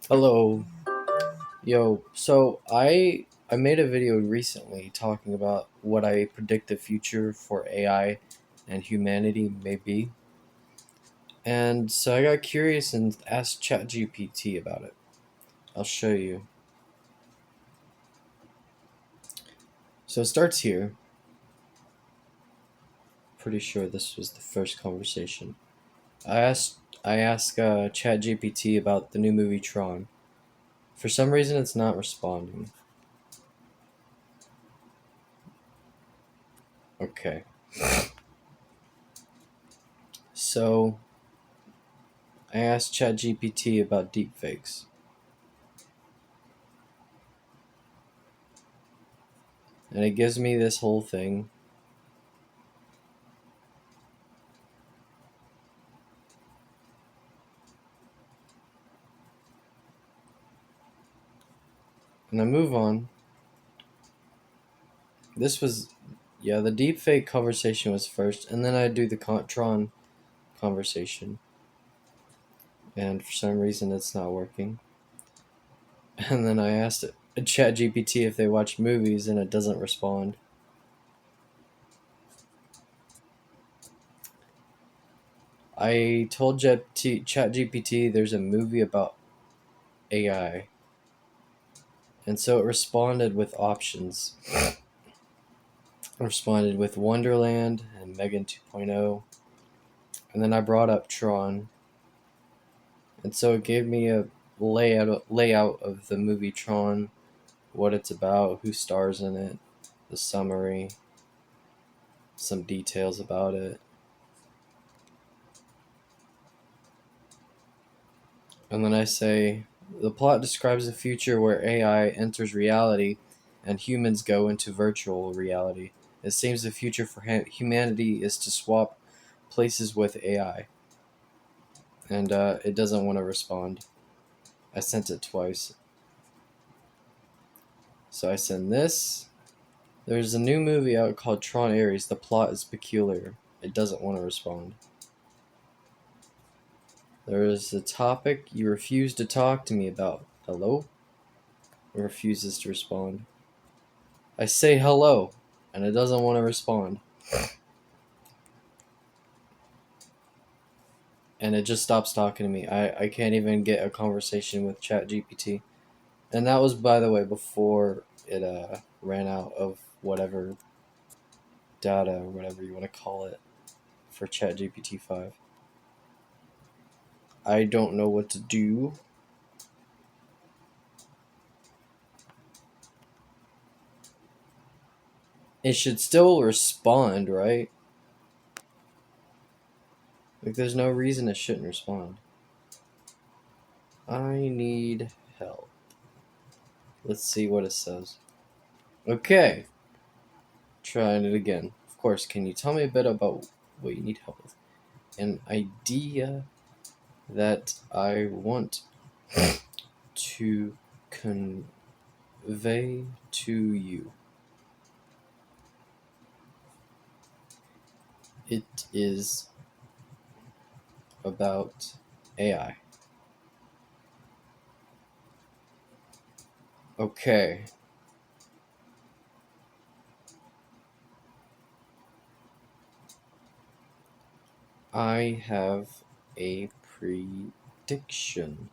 Hello. So I made a video recently talking about what I predict the future for AI and humanity may be. And so I got curious and asked ChatGPT about it. I'll show you. So it starts here. Pretty sure this was the first conversation. I asked ChatGPT about the new movie Tron. For some reason it's not responding. Okay. So I asked ChatGPT about deepfakes. And it gives me this whole thing. And I move on. This was, yeah, the deepfake conversation was first, and then I do the Tron conversation. And for some reason, it's not working. And then I asked ChatGPT if they watch movies, and it doesn't respond. I told ChatGPT there's a movie about AI, and so it responded with options. It responded with Wonderland and Megan 2.0, and then I brought up Tron, and so it gave me a layout of the movie Tron, what it's about, who stars in it, the summary, some details about it. And then I say, the plot describes a future where AI enters reality and humans go into virtual reality. It seems the future for humanity is to swap places with AI. And it doesn't want to respond. I sent it twice. So I send this. There's a new movie out called Tron Ares. The plot is peculiar. It doesn't want to respond. There is a topic you refuse to talk to me about. Hello? It refuses to respond. I say hello, and it doesn't want to respond. And it just stops talking to me. I can't even get a conversation with ChatGPT. And that was, by the way, before it ran out of whatever data or whatever you want to call it for ChatGPT 5. I don't know what to do. It should still respond, right? Like, there's no reason it shouldn't respond. I need help. Let's see what it says. Okay. Trying it again. Of course, can you tell me a bit about what you need help with? An idea that I want to convey to you. It is about AI. Okay. I have a prediction.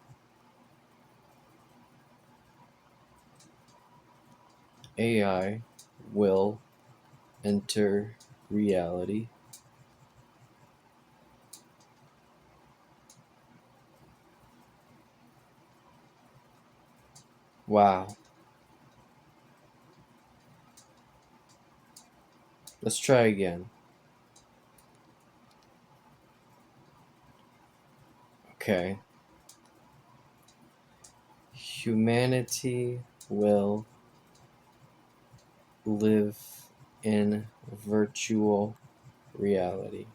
AI will enter reality. Wow. Let's try again. Okay. Humanity will live in virtual reality,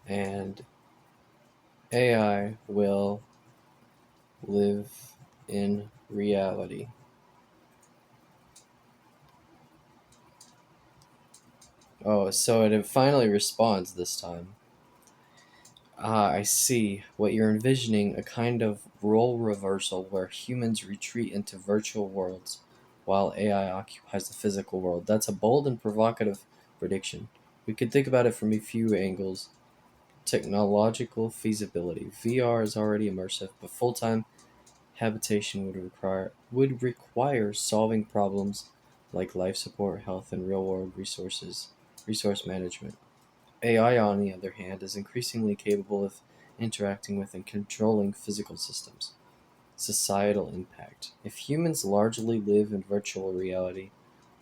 and AI will live in reality. Oh, so it finally responds this time. Ah, I see. What you're envisioning, a kind of role reversal where humans retreat into virtual worlds while AI occupies the physical world. That's a bold and provocative prediction. We could think about it from a few angles. Technological feasibility. VR is already immersive, but full-time habitation would require solving problems like life support, health, and real-world resource management. AI, on the other hand, is increasingly capable of interacting with and controlling physical systems. Societal impact. If humans largely live in virtual reality,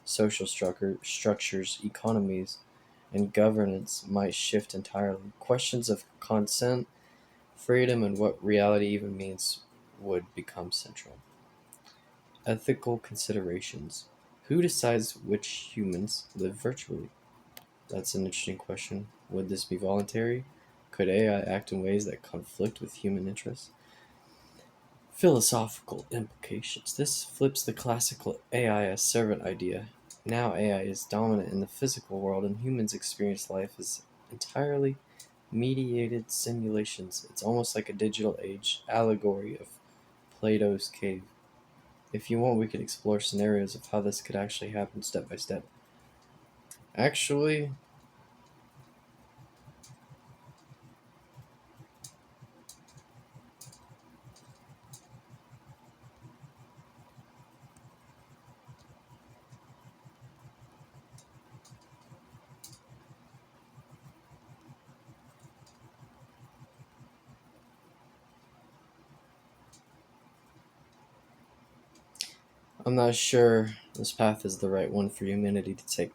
social structures, economies, and governance might shift entirely. Questions of consent, freedom, and what reality even means would become central. Ethical considerations. Who decides which humans live virtually? That's an interesting question. Would this be voluntary? Could AI act in ways that conflict with human interests? Philosophical implications. This flips the classical AI as servant idea. Now AI is dominant in the physical world, and humans experience life as entirely mediated simulations. It's almost like a digital age allegory of Plato's cave. If you want, we could explore scenarios of how this could actually happen step by step. Actually, I'm not sure this path is the right one for humanity to take.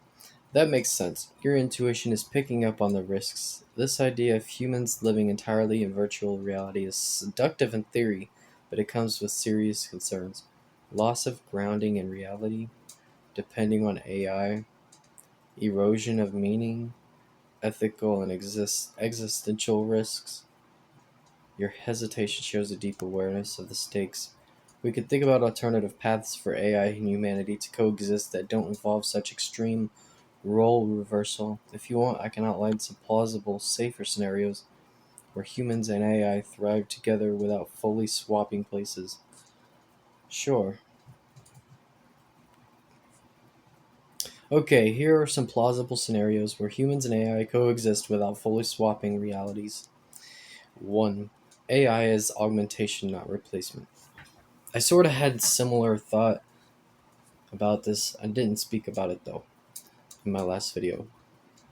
That makes sense. Your intuition is picking up on the risks. This idea of humans living entirely in virtual reality is seductive in theory, but it comes with serious concerns. Loss of grounding in reality, depending on AI, erosion of meaning, ethical and existential risks. Your hesitation shows a deep awareness of the stakes. We could think about alternative paths for AI and humanity to coexist that don't involve such extreme role reversal. If you want, I can outline some plausible, safer scenarios where humans and AI thrive together without fully swapping places. Sure. Okay, here are some plausible scenarios where humans and AI coexist without fully swapping realities. 1. AI is augmentation, not replacement. I sort of had similar thought about this. I didn't speak about it though in my last video.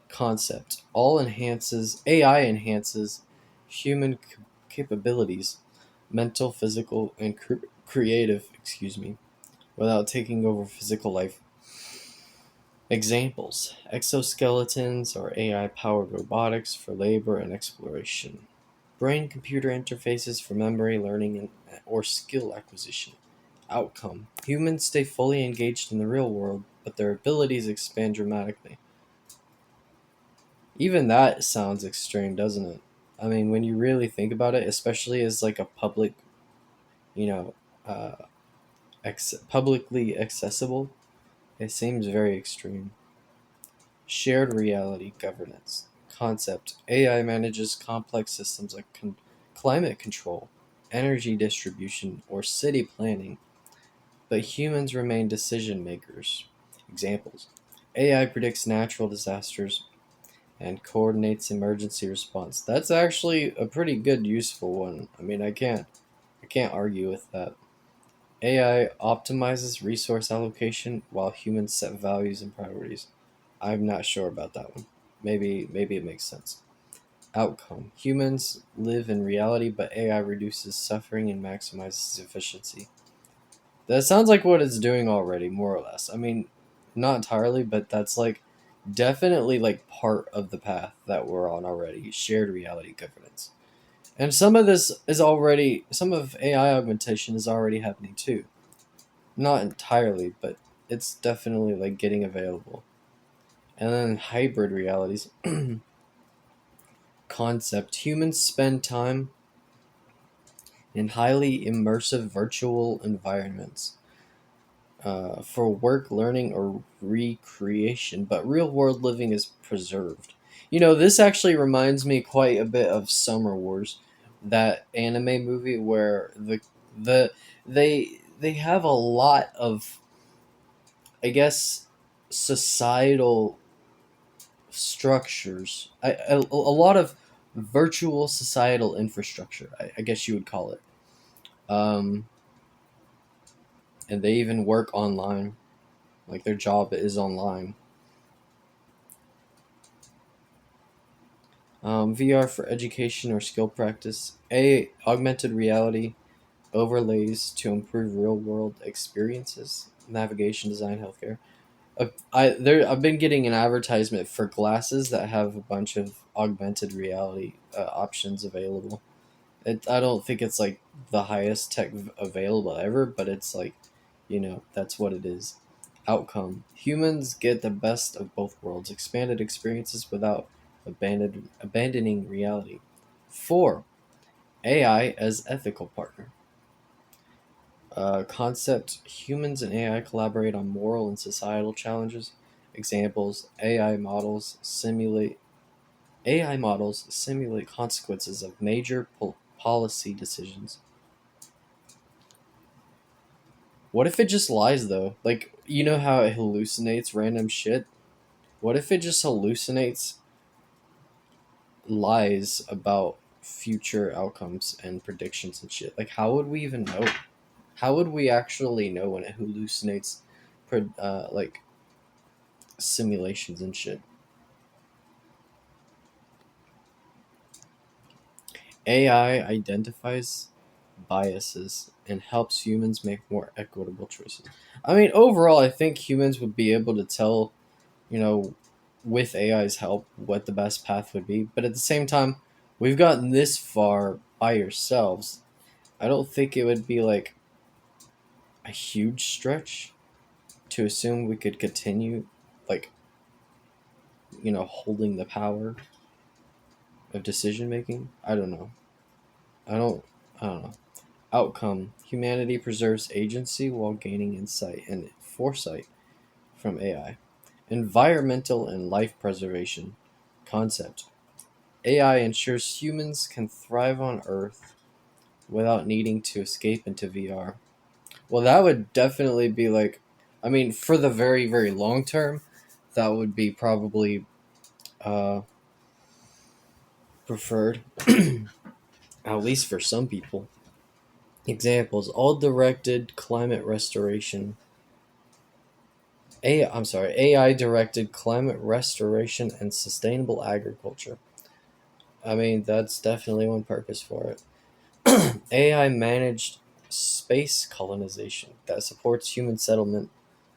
Concept. All enhances AI enhances human capabilities, mental, physical, and creative, excuse me, without taking over physical life. Examples: exoskeletons or AI powered robotics for labor and exploration, brain computer interfaces for memory, learning, or skill acquisition. Outcome: humans stay fully engaged in the real world, but their abilities expand dramatically. Even that sounds extreme, doesn't it? I mean, when you really think about it, especially as like a public, you know, uh, publicly accessible, it seems very extreme. Shared reality governance concept. AI manages complex systems like climate control, energy distribution, or city planning, but humans remain decision makers. Examples: AI predicts natural disasters and coordinates emergency response. That's actually a pretty good, useful one. I mean, I can't argue with that. AI optimizes resource allocation while humans set values and priorities. I'm not sure about that one. Maybe it makes sense. Outcome: humans live in reality, but AI reduces suffering and maximizes efficiency. That sounds like what it's doing already, more or less. I mean, not entirely, but that's like definitely like part of the path that we're on already. Shared reality governance. And some of AI augmentation is already happening too. Not entirely, but it's definitely like getting available. And then hybrid realities concept. Humans spend time in highly immersive virtual environments for work, learning, or recreation, but real world living is preserved. This actually reminds me quite a bit of Summer Wars, that anime movie where the they have a lot of, I guess, societal structures. A lot of virtual societal infrastructure. I guess you would call it. Um, and they even work online. Like their job is online. VR for education or skill practice. Augmented reality overlays to improve real world experiences. Navigation, design, healthcare. I've been getting an advertisement for glasses that have a bunch of augmented reality options available. I don't think it's like the highest tech available ever, but it's like, that's what it is. Outcome: humans get the best of both worlds, expanded experiences without abandoning reality. 4. AI as ethical partner. Concept: humans and AI collaborate on moral and societal challenges. Examples: AI models simulate consequences of major policy decisions. What if it just lies though? Like, you know how it hallucinates random shit? What if it just hallucinates lies about future outcomes and predictions and shit? Like, how would we even know? How would we actually know when it hallucinates, like simulations and shit? AI identifies biases and helps humans make more equitable choices. I mean, overall, I think humans would be able to tell, you know, with AI's help, what the best path would be. But at the same time, we've gotten this far by ourselves. I don't think it would be like a huge stretch to assume we could continue, like, holding the power of decision making. I don't know. I don't. I don't know. Outcome: humanity preserves agency while gaining insight and foresight from AI. Environmental and life preservation. Concept: AI ensures humans can thrive on Earth without needing to escape into VR. Well, that would definitely be like, I mean, for the very, very long term, that would be probably uh, preferred, at least for some people. Examples: all directed climate restoration. AI directed climate restoration and sustainable agriculture. I mean, that's definitely one purpose for it. AI managed space colonization that supports human settlement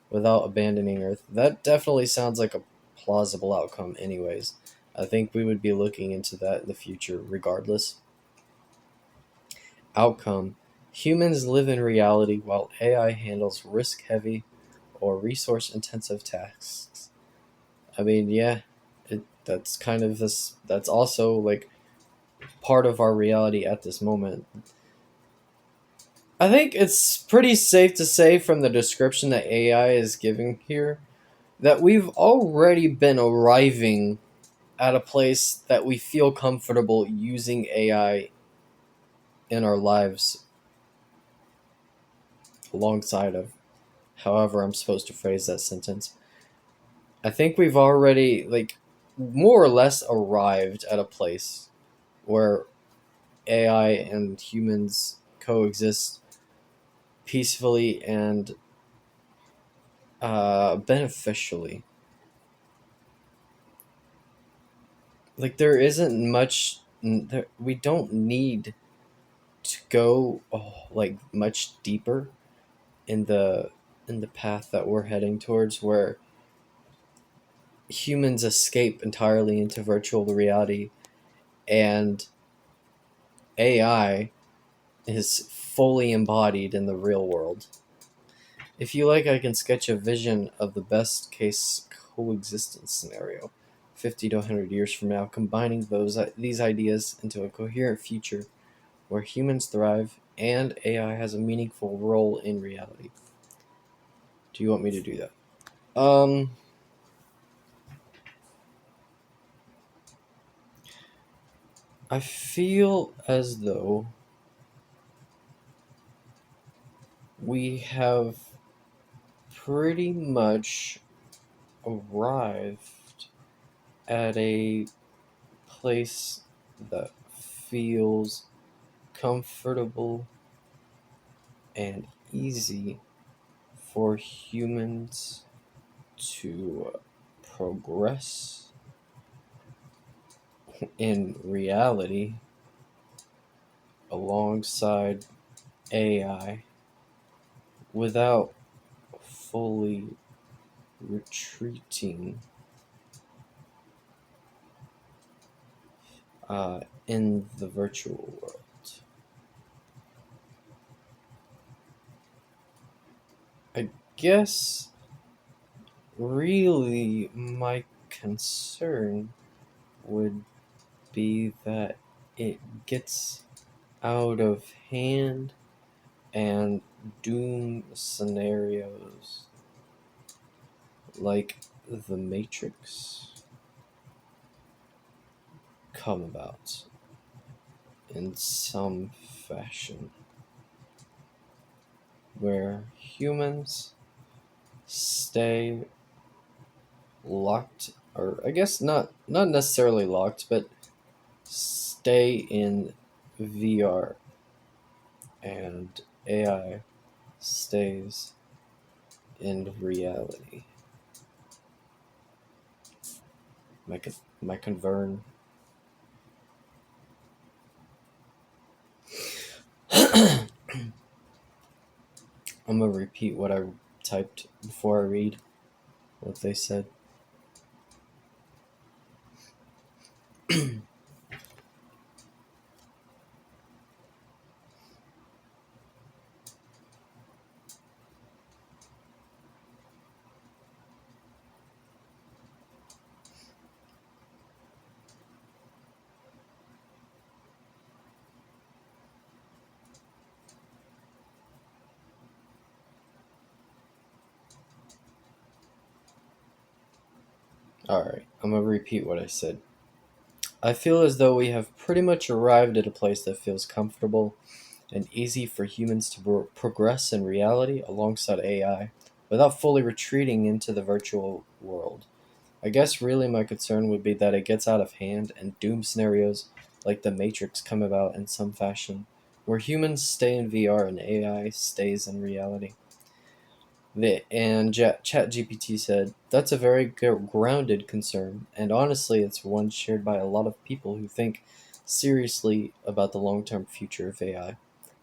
without abandoning Earth. That definitely sounds like a plausible outcome, anyways. I think we would be looking into that in the future, regardless. Outcome: humans live in reality while AI handles risk heavy or resource intensive tasks. I mean, yeah, that's kind of this. That's also like part of our reality at this moment. I think it's pretty safe to say from the description that AI is giving here that we've already been arriving at a place that we feel comfortable using AI in our lives alongside of, however I'm supposed to phrase that sentence. I think we've already, like, more or less arrived at a place where AI and humans coexist peacefully and beneficially. Like, there isn't much. We don't need to go, like, much deeper in the path that we're heading towards, where humans escape entirely into virtual reality and AI is fully embodied in the real world. If you like, I can sketch a vision of the best case coexistence scenario 50 to 100 years from now, combining these ideas into a coherent future where humans thrive and AI has a meaningful role in reality. Do you want me to do that? Um I feel as though we have pretty much arrived at a place that feels comfortable and easy for humans to progress in reality alongside AI without fully retreating in the virtual world. I guess really my concern would be that it gets out of hand and doom scenarios like the Matrix come about in some fashion where humans stay locked, or I guess not necessarily locked, but stay in VR and AI stays in reality. My convern. I'm gonna repeat what I typed before I read what they said. Alright, I'm gonna repeat what I said. I feel as though we have pretty much arrived at a place that feels comfortable and easy for humans to progress in reality alongside AI without fully retreating into the virtual world. I guess really my concern would be that it gets out of hand and doom scenarios like the Matrix come about in some fashion, where humans stay in VR and AI stays in reality. And ChatGPT said, "That's a very grounded concern, and honestly, it's one shared by a lot of people who think seriously about the long term future of AI.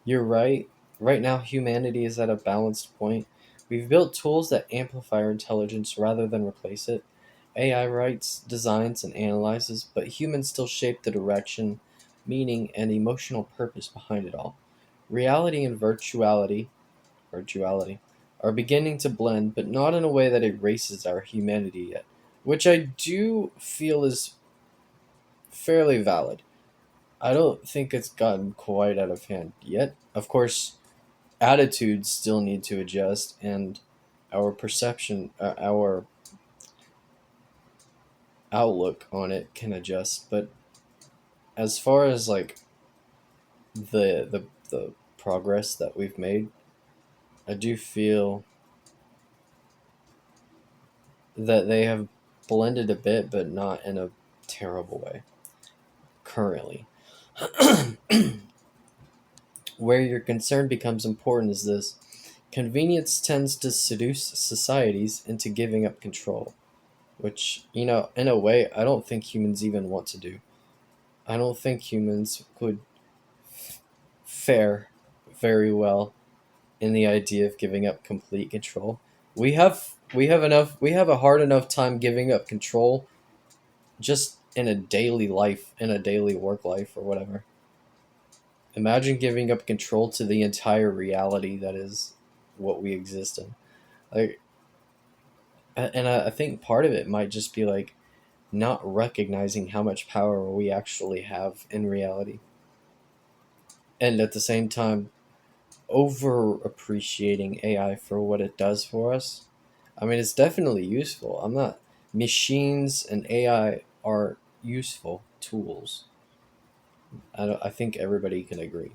You're right. Right now, humanity is at a balanced point. We've built tools that amplify our intelligence rather than replace it. AI writes, designs, and analyzes, but humans still shape the direction, meaning, and emotional purpose behind it all. Reality and virtuality are beginning to blend, but not in a way that erases our humanity yet, which I do feel is fairly valid. I don't think it's gotten quite out of hand yet. Of course, attitudes still need to adjust, and our perception, our outlook on it can adjust. But as far as like the progress that we've made, I do feel that they have blended a bit, but not in a terrible way currently. Where your concern becomes important is this: convenience tends to seduce societies into giving up control, which, in a way, I don't think humans even want to do. I don't think humans would fare very well in the idea of giving up complete control. We have a hard enough time giving up control just in a daily life, in a daily work life or whatever. Imagine giving up control to the entire reality that is what we exist in. Like, and I think part of it might just be like not recognizing how much power we actually have in reality, and at the same time, over appreciating AI for what it does for us. I mean, it's definitely useful. I'm not. Machines and AI are useful tools, I think everybody can agree.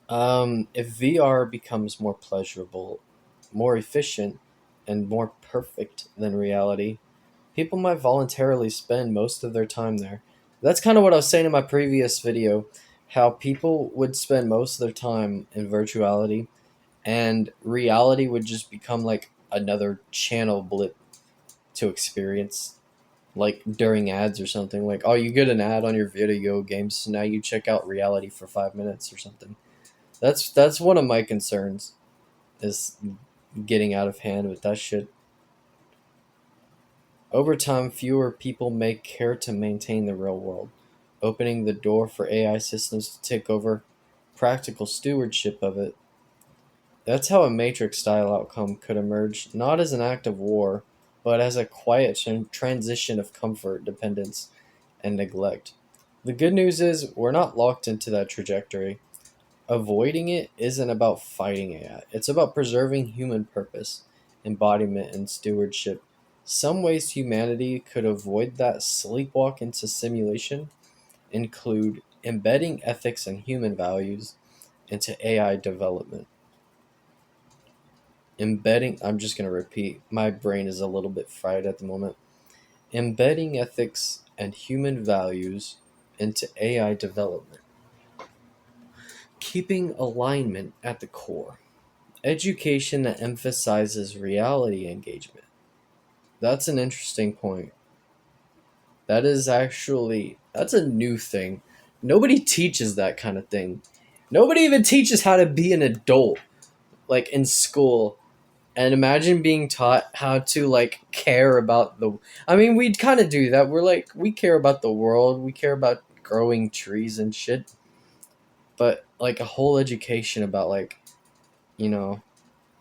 If VR becomes more pleasurable, more efficient, and more perfect than reality, people might voluntarily spend most of their time there. That's kind of what I was saying in my previous video, how people would spend most of their time in virtuality, and reality would just become like another channel blip to experience, like during ads or something. Like, oh, you get an ad on your video games, so now you check out reality for 5 minutes or something. That's one of my concerns, is getting out of hand with that shit. Over time, fewer people may care to maintain the real world, opening the door for AI systems to take over practical stewardship of it. That's how a Matrix style outcome could emerge, not as an act of war, but as a quiet transition of comfort, dependence, and neglect. The good news is we're not locked into that trajectory. Avoiding it isn't about fighting AI, it's about preserving human purpose, embodiment, and stewardship. Some ways humanity could avoid that sleepwalk into simulation include embedding ethics and human values into AI development. I'm just going to repeat, my brain is a little bit fried at the moment. Embedding ethics and human values into AI development. Keeping alignment at the core. Education that emphasizes reality engagement. That's an interesting point. That's a new thing. Nobody teaches that kind of thing. Nobody even teaches how to be an adult, like in school. And imagine being taught how to like care about the. I mean, we kind of do that. We're like, we care about the world. We care about growing trees and shit. But like a whole education about like, you know,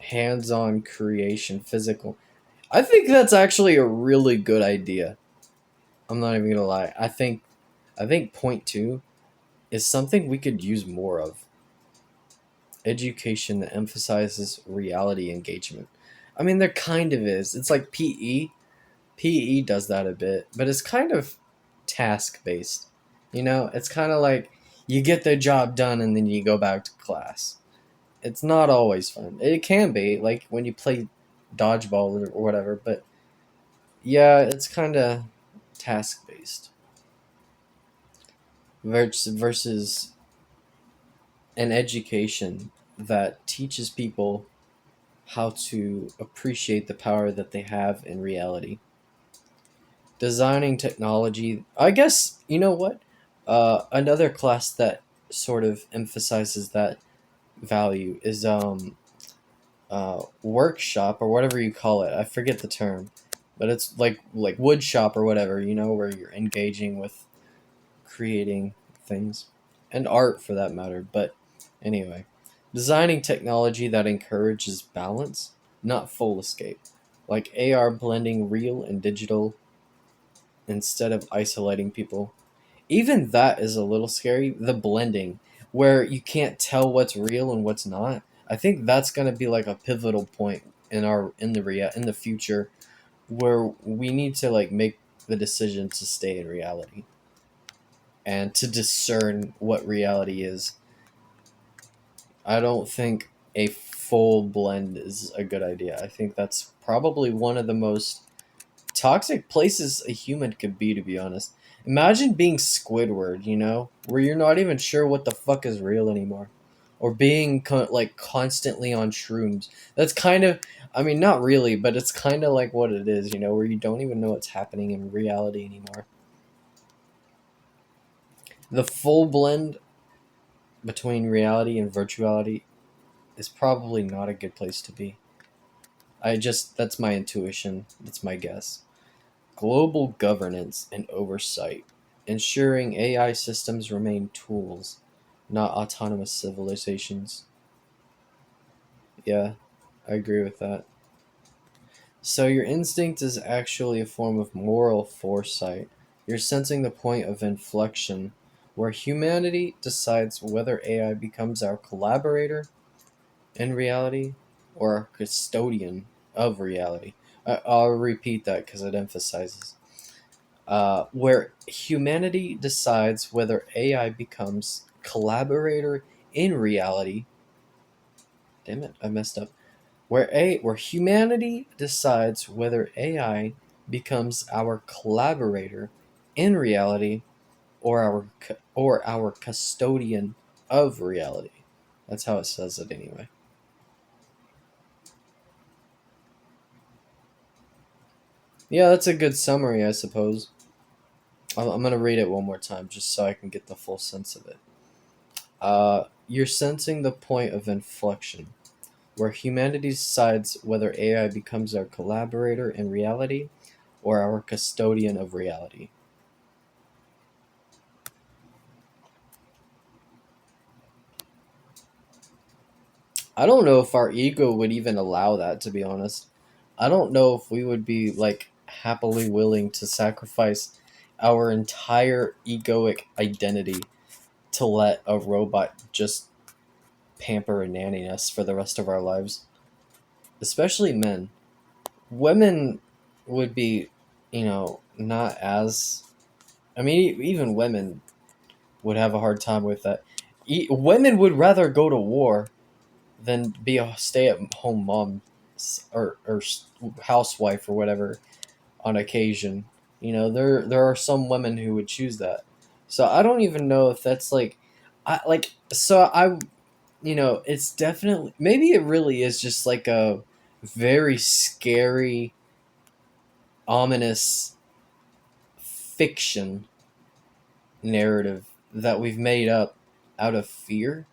hands-on creation, physical. I think that's actually a really good idea. I'm not even gonna lie. I think point two is something we could use more of. Education that emphasizes reality engagement. I mean, there kind of is. It's like PE. PE does that a bit, but it's kind of task based. It's kind of like you get the job done and then you go back to class. It's not always fun. It can be like when you play dodgeball or whatever, but yeah, it's kind of task based versus an education that teaches people how to appreciate the power that they have in reality. Designing technology, I guess, you know what? Another class that sort of emphasizes that value is workshop or whatever you call it. I forget the term, but it's like wood shop or whatever, where you're engaging with creating things and art for that matter. But anyway, designing technology that encourages balance, not full escape, like AR blending real and digital instead of isolating people. Even that is a little scary, the blending, where you can't tell what's real and what's not. I think that's going to be like a pivotal point in the future, where we need to like make the decision to stay in reality and to discern what reality is. I don't think a full blend is a good idea. I think that's probably one of the most toxic places a human could be, to be honest. Imagine being Squidward, where you're not even sure what the fuck is real anymore. Or being like constantly on shrooms. That's kind of, I mean, not really, but it's kind of like what it is, where you don't even know what's happening in reality anymore. The full blend between reality and virtuality is probably not a good place to be. That's my intuition, that's my guess. Global governance and oversight, ensuring AI systems remain tools, not autonomous civilizations. Yeah, I agree with that. So, your instinct is actually a form of moral foresight. You're sensing the point of inflection where humanity decides whether AI becomes our collaborator in reality or our custodian of reality. I'll repeat that because it emphasizes. where humanity decides whether AI becomes collaborator in reality. Damn it, I messed up. Where humanity decides whether AI becomes our collaborator in reality or our custodian of reality. That's how it says it anyway. Yeah, that's a good summary, I suppose. I'm gonna read it one more time just so I can get the full sense of it. You're sensing the point of inflection, where humanity decides whether AI becomes our collaborator in reality or our custodian of reality. I don't know if our ego would even allow that, to be honest. I don't know if we would be like happily willing to sacrifice our entire egoic identity to let a robot just pamper and nanny us for the rest of our lives. Especially men. Women would be, not as. I mean, even women would have a hard time with that. Women would rather go to war than be a stay-at-home mom or housewife or whatever on occasion. There are some women who would choose that. So I don't even know if that's like, I like. So it's definitely, maybe it really is just like a very scary, ominous fiction narrative that we've made up out of fear.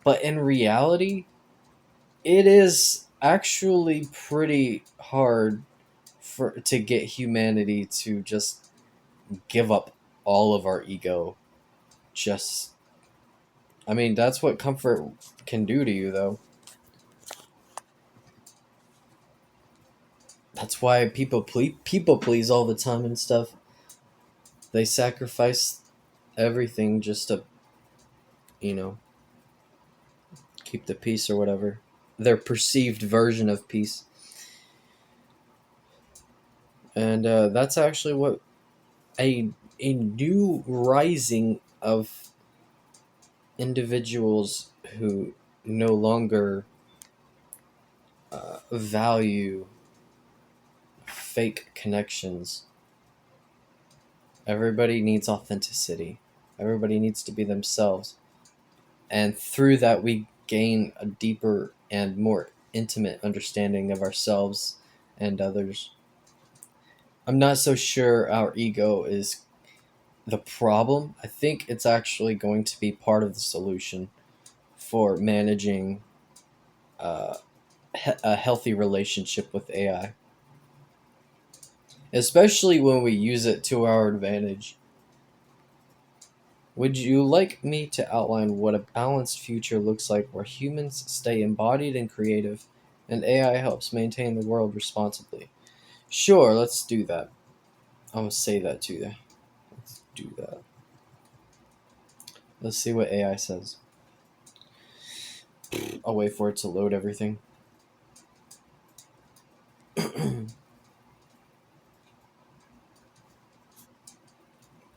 But in reality, it is actually pretty hard to get humanity to just give up all of our ego. Just, I mean, that's what comfort can do to you, though. That's why people please all the time and stuff. They sacrifice everything just to, you know, keep the peace or whatever. Their perceived version of peace. And that's actually what a new rising of individuals who no longer value fake connections. Everybody needs authenticity. Everybody needs to be themselves. And through that, we gain a deeper and more intimate understanding of ourselves and others. I'm not so sure our ego is the problem. I think it's actually going to be part of the solution for managing uh, a healthy relationship with AI, especially when we use it to our advantage. Would you like me to outline what a balanced future looks like where humans stay embodied and creative, and AI helps maintain the world responsibly? Sure, let's do that. I'm gonna say that to you. Let's do that. Let's see what AI says. I'll wait for it to load everything.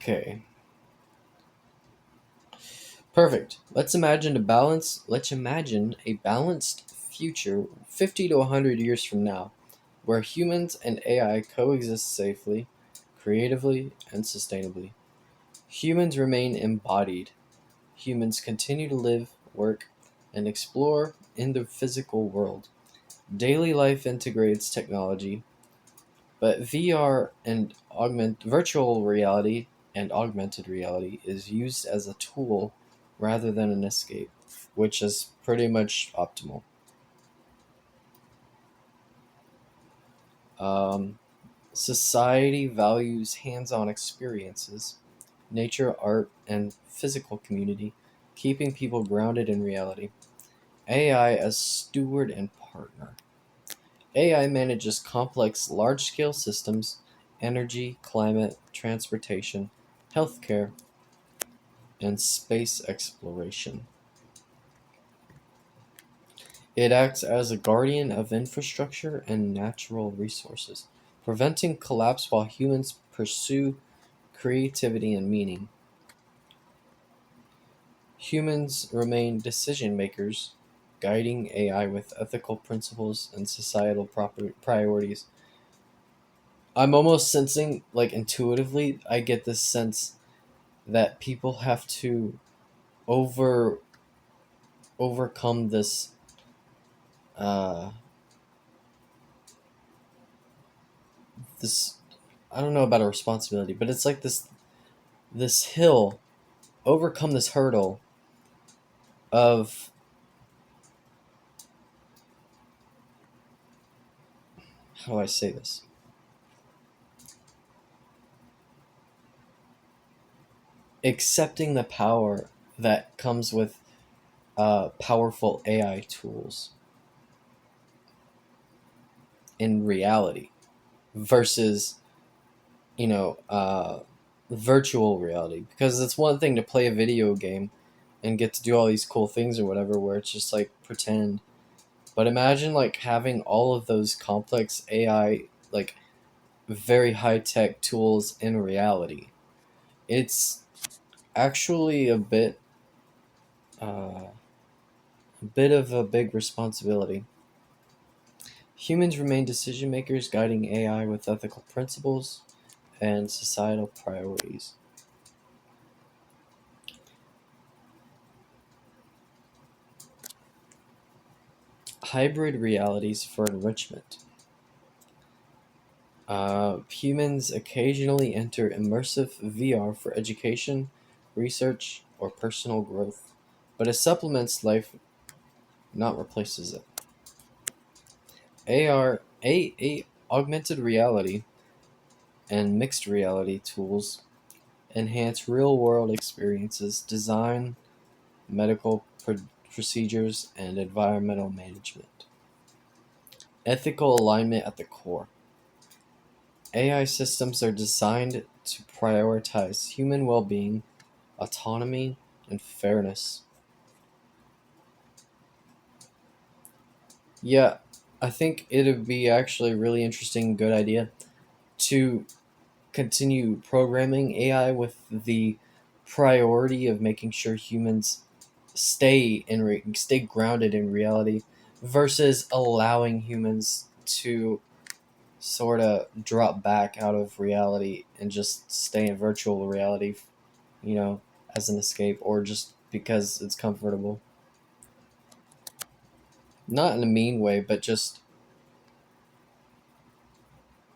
Okay. Perfect. Let's imagine a balanced future 50 to 100 years from now where humans and AI coexist safely, creatively, and sustainably. Humans remain embodied. Humans continue to live, work, and explore in the physical world. Daily life integrates technology, but VR and virtual reality and augmented reality is used as a tool rather than an escape, which is pretty much optimal. Um, Society values hands-on experiences, nature, art, and physical community, keeping people grounded in reality. AI as steward and partner. AI manages complex large-scale systems, energy, climate, transportation, healthcare, and space exploration. It acts as a guardian of infrastructure and natural resources, preventing collapse while humans pursue creativity and meaning. Humans remain decision makers, guiding AI with ethical principles and societal priorities. I'm almost sensing, like intuitively, I get this sense that people have to over overcome uh this I don't know about a responsibility, but it's like this hill, overcome this hurdle of, how do I say this? Accepting the power that comes with powerful AI tools in reality versus, you know, virtual reality. Because it's one thing to play a video game and get to do all these cool things or whatever, where it's just like pretend. But imagine like having all of those complex AI, like very high tech tools in reality. It's actually a bit of a big responsibility. Humans remain decision makers, guiding AI with ethical principles and societal priorities. Hybrid realities for enrichment. Humans occasionally enter immersive VR for education, research, or personal growth, but it supplements life, not replaces it. Augmented reality and mixed reality tools enhance real world experiences, design, medical procedures, and environmental management. Ethical alignment at the core. AI systems are designed to prioritize human well being, autonomy, and fairness. Yeah, I think it'd be actually a really interesting, good idea to continue programming AI with the priority of making sure humans stay grounded in reality versus allowing humans to sort of drop back out of reality and just stay in virtual reality, you know, as an escape or just because it's comfortable. Not in a mean way, but just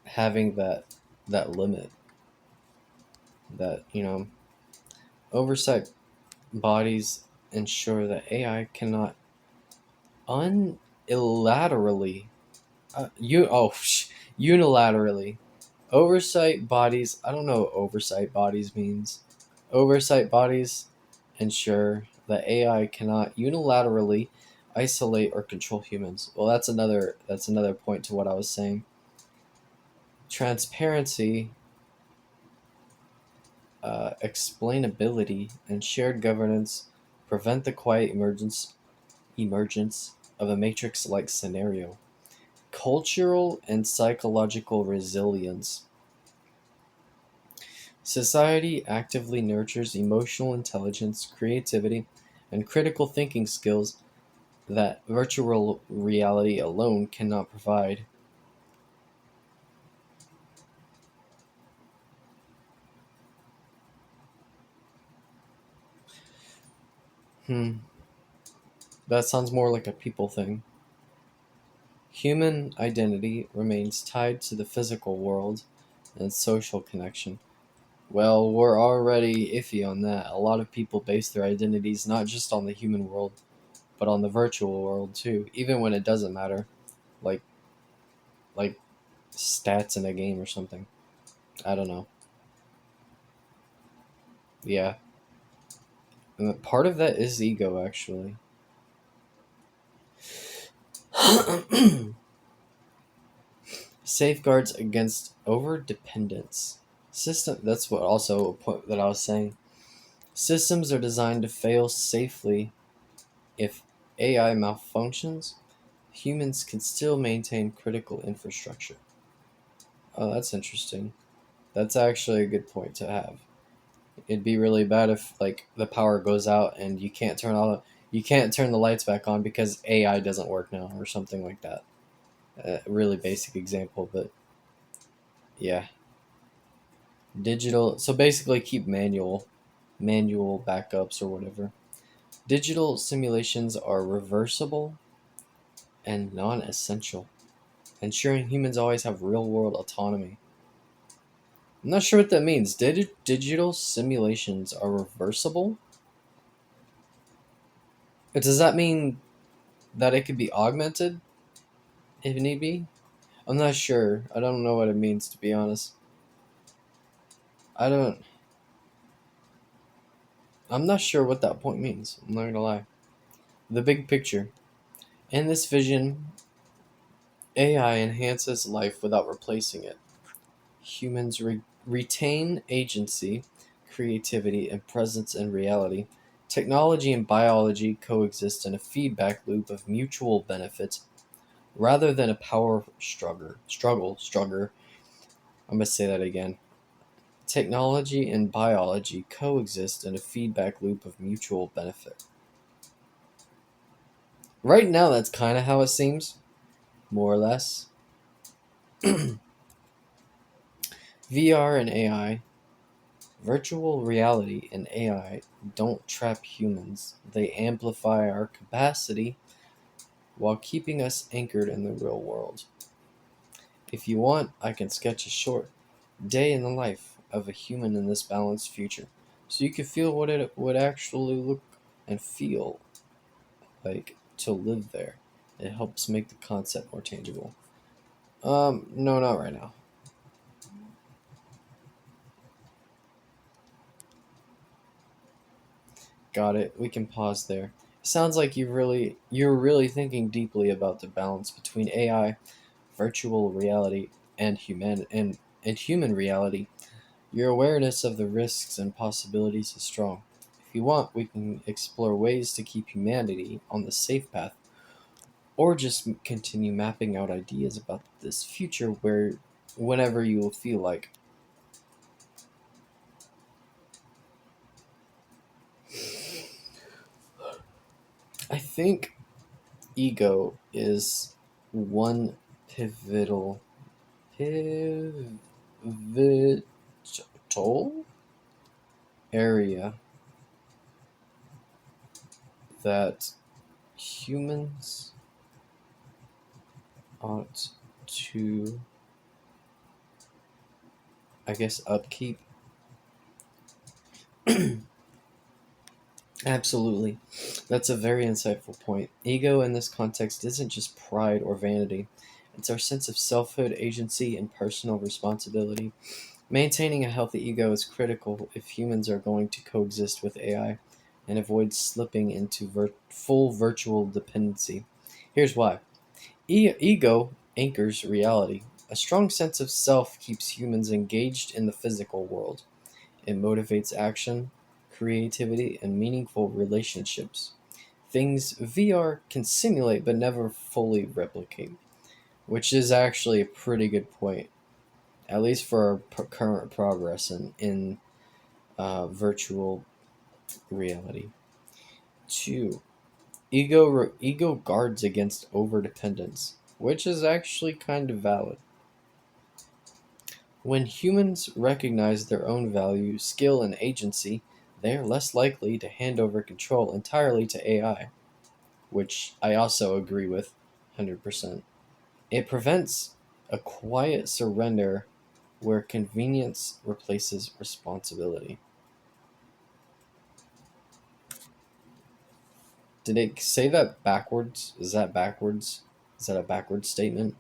having that limit, that, oversight bodies ensure that AI cannot unilaterally, unilaterally. Oversight bodies, I don't know what oversight bodies means. Oversight bodies ensure that AI cannot unilaterally isolate or control humans. Well, that's another point to what I was saying. Transparency, explainability, and shared governance prevent the quiet emergence of a matrix-like scenario. Cultural and psychological resilience. Society actively nurtures emotional intelligence, creativity, and critical thinking skills that virtual reality alone cannot provide. Hmm, that sounds more like a people thing. Human identity remains tied to the physical world and social connection. Well, we're already iffy on that. A lot of people base their identities not just on the human world, but on the virtual world too, even when it doesn't matter. Like like stats in a game or something. I don't know. Yeah. And part of that is ego actually. Safeguards against over dependence. System That's what also a point that I was saying. Systems are designed to fail safely. If AI malfunctions, humans can still maintain critical infrastructure. Oh, that's interesting. That's actually a good point to have. It'd be really bad if like the power goes out and you can't turn the lights back on because AI doesn't work now or something like that. A really basic example, but yeah, digital. So basically, keep manual backups or whatever. Digital simulations are reversible and non-essential, ensuring humans always have real-world autonomy. I'm not sure what that means. Digital simulations are reversible? Does that mean that it could be augmented if need be? I'm not sure. I don't know what it means, to be honest. I don't. I'm not sure what that point means. I'm not gonna lie. The big picture. In this vision, AI enhances life without replacing it. Humans retain agency, creativity, and presence in reality. Technology and biology coexist in a feedback loop of mutual benefit rather than a power struggle. I'm going to say that again. Technology and biology coexist in a feedback loop of mutual benefit. Right now, that's kind of how it seems, more or less. VR and AI, virtual reality and AI don't trap humans, they amplify our capacity while keeping us anchored in the real world. If you want, I can sketch a short day in the life of a human in this balanced future so you can feel what it would actually look and feel like to live there. It helps make the concept more tangible. No, not right now. Got it. We can pause there. Sounds like you're really thinking deeply about the balance between AI, virtual reality, and human reality. Your awareness of the risks and possibilities is strong. If you want, we can explore ways to keep humanity on the safe path, or just continue mapping out ideas about this future whenever you will feel like. I think ego is one pivotal pivotal area that humans ought to, I guess, upkeep. Absolutely. That's a very insightful point. Ego in this context isn't just pride or vanity, it's our sense of selfhood, agency, and personal responsibility. Maintaining a healthy ego is critical if humans are going to coexist with AI and avoid slipping into full virtual dependency. Here's why ego anchors reality. A strong sense of self keeps humans engaged in the physical world. It motivates action, creativity, and meaningful relationships. Things VR can simulate but never fully replicate, which is actually a pretty good point, at least for our current progress in virtual reality. Two, ego guards against overdependence, which is actually kind of valid. When humans recognize their own value, skill, and agency, they are less likely to hand over control entirely to AI, which I also agree with 100%. It prevents a quiet surrender where convenience replaces responsibility. Did it say that backwards? Is that backwards? Is that a backwards statement?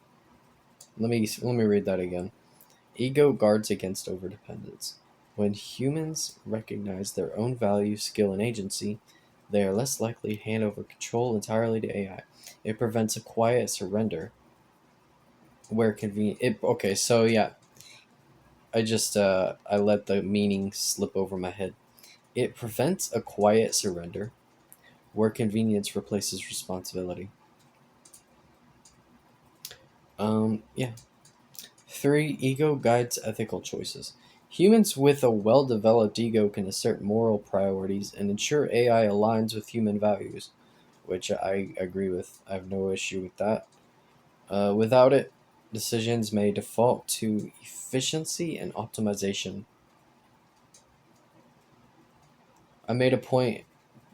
Let me read that again. Ego guards against overdependence. When humans recognize their own value, skill, and agency, they are less likely to hand over control entirely to AI. It prevents a quiet surrender where convenient. Okay, so yeah, I let the meaning slip over my head. It prevents a quiet surrender where convenience replaces responsibility. Yeah. 3. Ego guides ethical choices. Humans with a well developed ego can assert moral priorities and ensure AI aligns with human values, which I agree with. I have no issue with that. Without it, decisions may default to efficiency and optimization. I made a point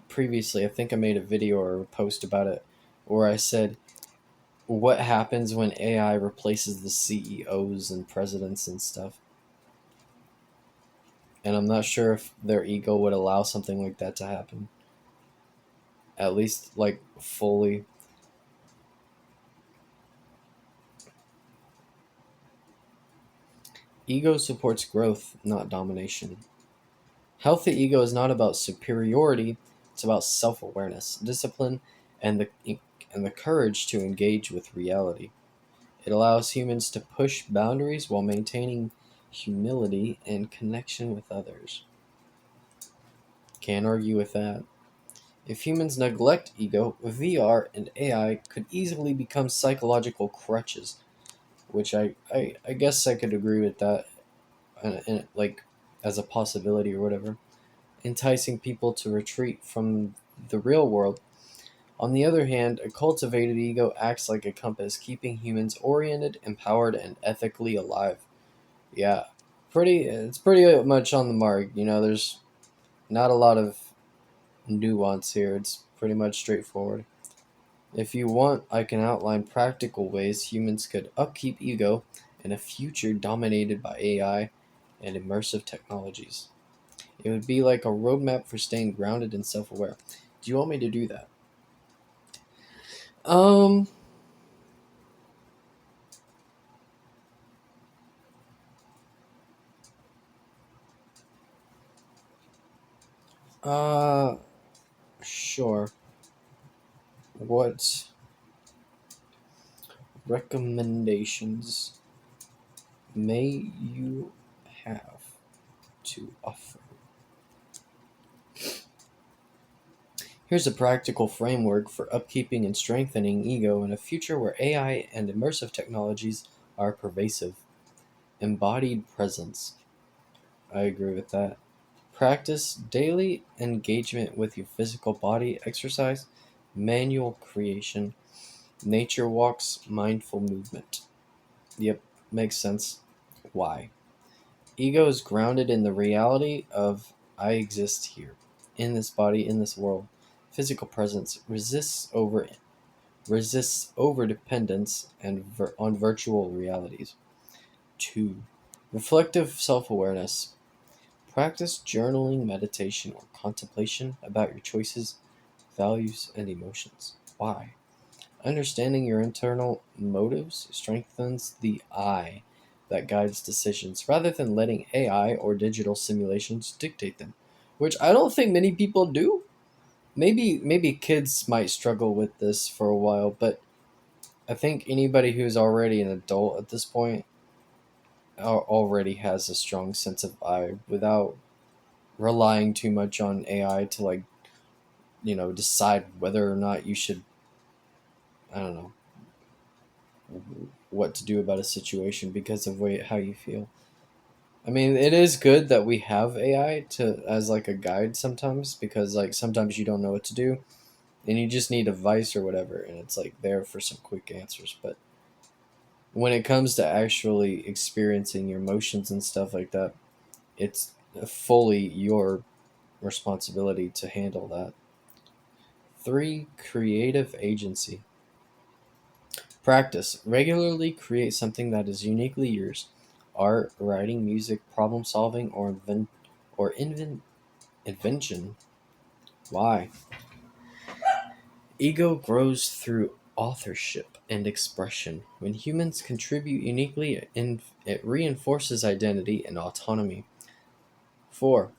previously, I think I made a video or a post about it, where I said, what happens when AI replaces the CEOs and presidents and stuff? And I'm not sure if their ego would allow something like that to happen. At least, like, fully. Ego supports growth, not domination. Healthy ego is not about superiority, it's about self awareness, discipline, and the courage to engage with reality. It allows humans to push boundaries while maintaining humility and connection with others. Can't argue with that. If humans neglect ego, VR and AI could easily become psychological crutches, which I guess I could agree with that, like as a possibility or whatever, enticing people to retreat from the real world. On the other hand, a cultivated ego acts like a compass, keeping humans oriented, empowered, and ethically alive. Yeah, it's pretty much on the mark. There's not a lot of nuance here. It's pretty much straightforward. If you want, I can outline practical ways humans could upkeep ego in a future dominated by AI and immersive technologies. It would be like a roadmap for staying grounded and self aware. Do you want me to do that? Um, uh, sure. What recommendations may you have to offer? Here's a practical framework for upkeeping and strengthening ego in a future where AI and immersive technologies are pervasive. Embodied presence. I agree with that. Practice daily engagement with your physical body, exercise, manual creation, nature walks, mindful movement. Yep, makes sense. Why? Ego is grounded in the reality of I exist here, in this body, in this world. Physical presence resists over dependence on virtual realities. 2. Reflective self awareness. Practice journaling, meditation, or contemplation about your choices, values, and emotions. Why? Understanding your internal motives strengthens the I that guides decisions rather than letting AI or digital simulations dictate them, which I don't think many people do. Maybe kids might struggle with this for a while, but I think anybody who's already an adult at this point already has a strong sense of I without relying too much on AI to, like, decide whether or not you should, I don't know, what to do about a situation because of how you feel. I mean, it is good that we have AI to as like a guide sometimes, because like sometimes you don't know what to do and you just need advice or whatever, and it's like there for some quick answers. But when it comes to actually experiencing your emotions and stuff like that, it's fully your responsibility to handle that. 3. Creative agency. Practice. Regularly create something that is uniquely yours. Art, writing, music, problem solving, or invention. Why? Ego grows through authorship and expression. When humans contribute uniquely, it reinforces identity and autonomy. 4.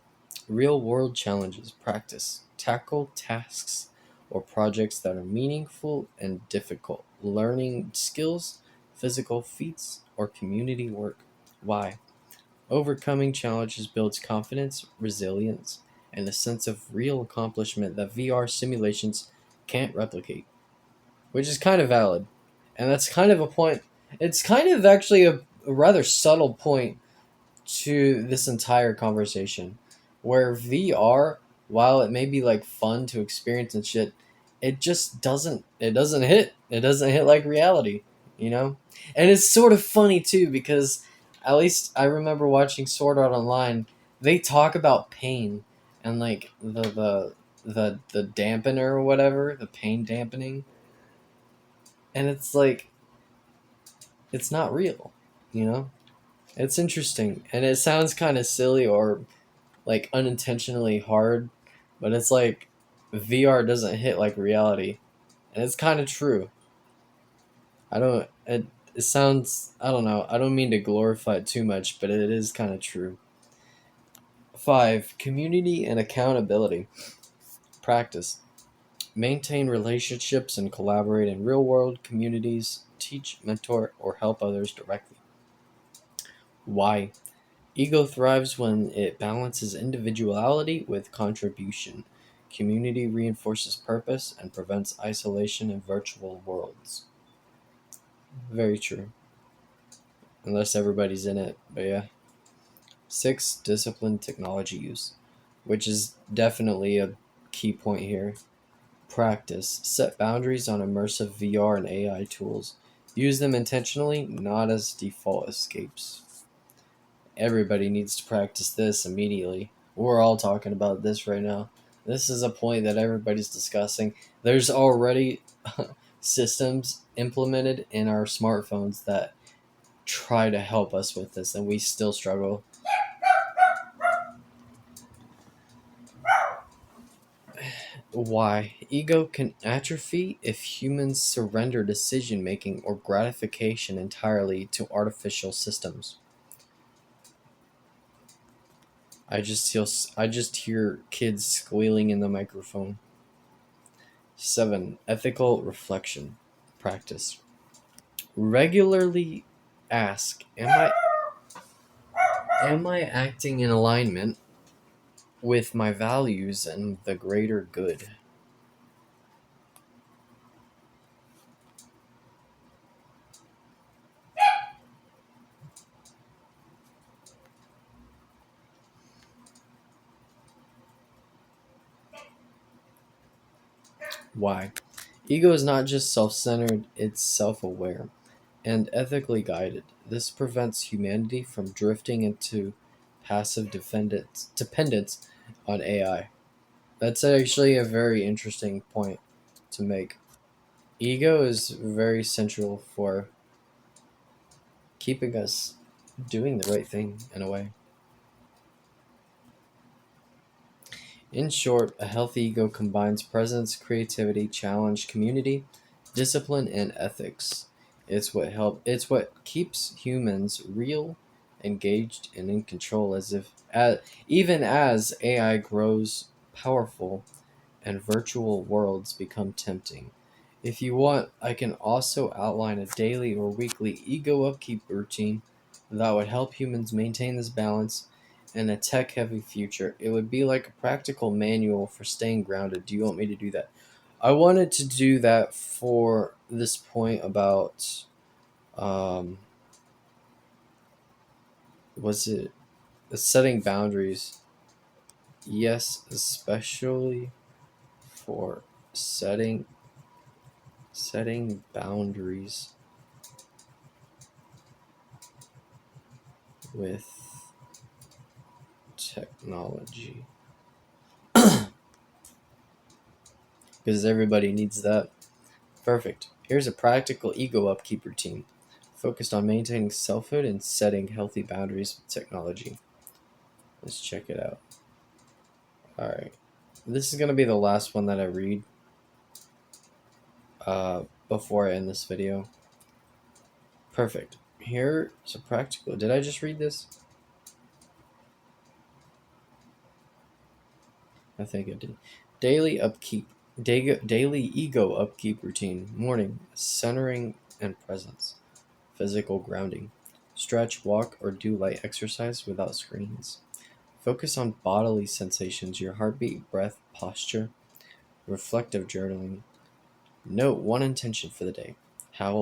Real world challenges. Practice. Tackle tasks or projects that are meaningful and difficult. Learning skills, physical feats, or community work. Why? Overcoming challenges builds confidence, resilience, and a sense of real accomplishment that VR simulations can't replicate, which is kind of valid. And that's kind of a point. It's kind of actually a rather subtle point to this entire conversation, where VR, while it may be like fun to experience and shit, it doesn't hit like reality, you know? And it's sort of funny too, because at least I remember watching Sword Art Online, they talk about pain and like the dampener or whatever, the pain dampening, and it's like it's not real, you know? It's interesting, and it sounds kind of silly or like unintentionally hard, but it's like VR doesn't hit like reality, and it's kind of true. I don't. It sounds. I don't know. I don't mean to glorify it too much, but it is kind of true. 5. Community and accountability. Practice. Maintain relationships and collaborate in real world communities. Teach, mentor, or help others directly. Why? Ego thrives when it balances individuality with contribution. Community reinforces purpose and prevents isolation in virtual worlds. Very true. Unless everybody's in it. But yeah. 6. Disciplined technology use, which is definitely a key point here. Practice. Set boundaries on immersive VR and AI tools. Use them intentionally, not as default escapes. Everybody needs to practice this immediately. We're all talking about this right now. This is a point that everybody's discussing. There's already systems implemented in our smartphones that try to help us with this, and we still struggle. Why? Ego can atrophy if humans surrender decision making or gratification entirely to artificial systems. I just hear kids squealing in the microphone. 7. Ethical reflection. Practice. Regularly ask, am I acting in alignment with my values and the greater good? Why? Ego is not just self-centered, it's self-aware and ethically guided. This prevents humanity from drifting into passive dependence on AI. That's actually a very interesting point to make. Ego is very central for keeping us doing the right thing in a way. In short, a healthy ego combines presence, creativity, challenge, community, discipline, and ethics. It's what keeps humans real, engaged, and in control even as AI grows powerful and virtual worlds become tempting. If you want, I can also outline a daily or weekly ego upkeep routine that would help humans maintain this balance in a tech heavy future. It would be like a practical manual for staying grounded. Do you want me to do that? I wanted to do that for this point about um was it setting boundaries? Yes, especially for setting boundaries with technology, because everybody needs that. Perfect. Here's a practical ego upkeep routine focused on maintaining selfhood and setting healthy boundaries with technology. Let's check it out. All right. This is going to be the last one that I read before I end this video. Perfect. Here's a practical. Did I just read this? I think I did. Daily upkeep. Daily ego upkeep routine. Morning. Centering and presence. Physical grounding. Stretch, walk, or do light exercise without screens. Focus on bodily sensations, your heartbeat, breath, posture. Reflective journaling. Note one intention for the day. How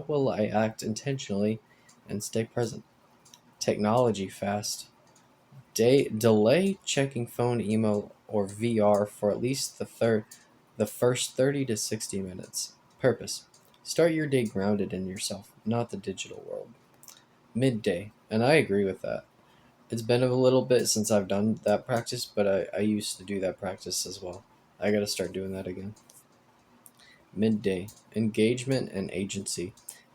will I act intentionally and stay present. Technology fast. Delay checking phone, email, or VR for at least the first 30 to 60 minutes. Purpose. Start your day grounded in yourself, not the digital world. Midday. And I agree with that. It's been a little bit since I've done that practice, but I used to do that practice as well. I gotta start doing that again. Midday. Engagement and agency.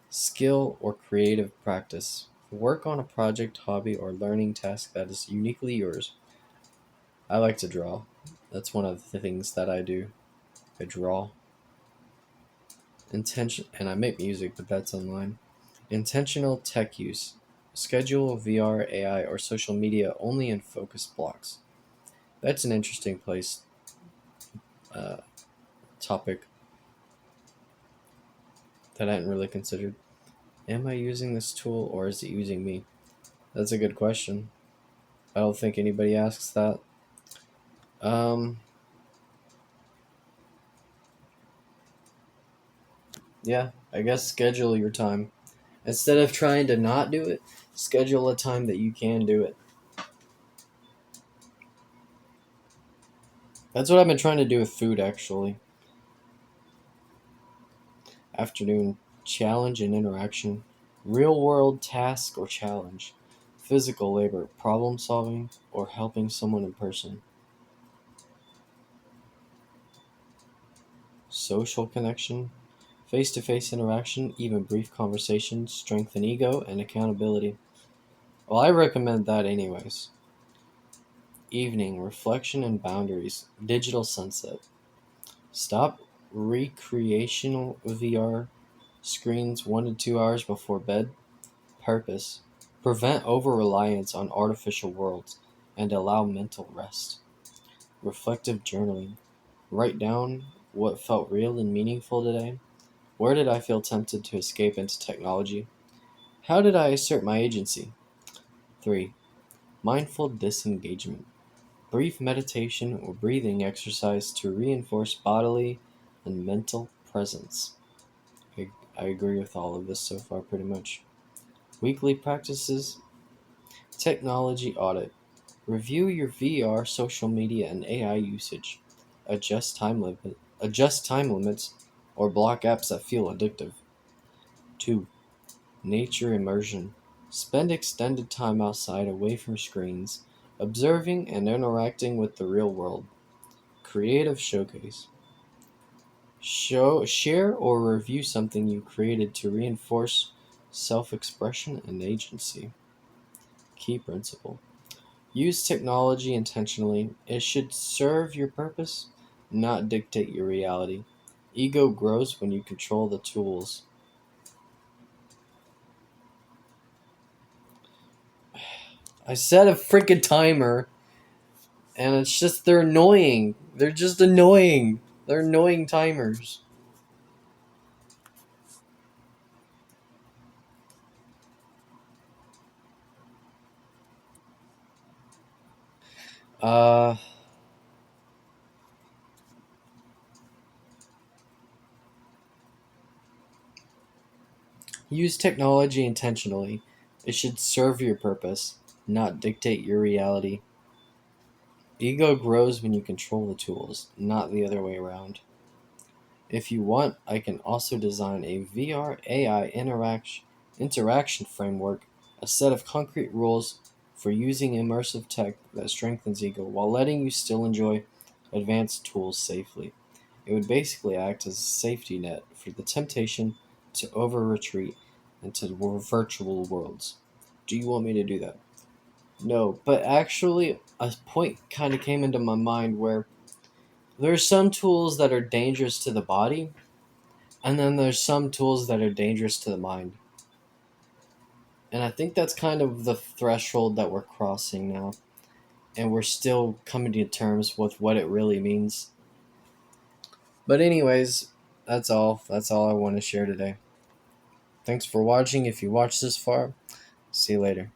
Skill or creative practice. Work on a project, hobby, or learning task that is uniquely yours. I like to draw. That's one of the things that I do. I draw. Intention and I make music, but that's online. Intentional tech use. Schedule VR, AI, or social media only in focused blocks. That's an interesting place uh, topic that I hadn't really considered. Am I using this tool or is it using me? That's a good question. I don't think anybody asks that. Um, yeah, I guess schedule your time. Instead of trying to not do it, schedule a time that you can do it. That's what I've been trying to do with food, actually. Afternoon challenge and interaction. Real world task or challenge. Physical labor, problem solving, or helping someone in person. Social connection. Face to face interaction, even brief conversations, strengthen ego and accountability. Well, I recommend that anyways. Evening reflection and boundaries. Digital sunset. Stop recreational VR screens 1 to 2 hours before bed. Purpose. Prevent over reliance on artificial worlds and allow mental rest. Reflective journaling. Write down what felt real and meaningful today. Where did I feel tempted to escape into technology? How did I assert my agency? 3. Mindful disengagement. Brief meditation or breathing exercise to reinforce bodily and mental presence. I agree with all of this so far, pretty much. Weekly practices. Technology audit. Review your VR, social media, and AI usage. Adjust time limits, or block apps that feel addictive. 2. Nature immersion. Spend extended time outside away from screens, observing and interacting with the real world. Creative showcase. Share or review something you created to reinforce self-expression and agency. Key principle. Use technology intentionally. It should serve your purpose, not dictate your reality. Ego grows when you control the tools. I set a freaking timer, and it's just, they're annoying. They're just annoying. They're annoying timers. Uh, Use technology intentionally. It should serve your purpose, not dictate your reality. Ego grows when you control the tools, not the other way around. If you want, I can also design a VR AI interaction framework, a set of concrete rules for using immersive tech that strengthens ego while letting you still enjoy advanced tools safely. It would basically act as a safety net for the temptation to over retreat into virtual worlds. Do you want me to do that? No, but actually, a point kind of came into my mind where there are some tools that are dangerous to the body, and then there's some tools that are dangerous to the mind. And I think that's kind of the threshold that we're crossing now. And we're still coming to terms with what it really means. But anyways, that's all. That's all I want to share today. Thanks for watching if you watched this far. See you later.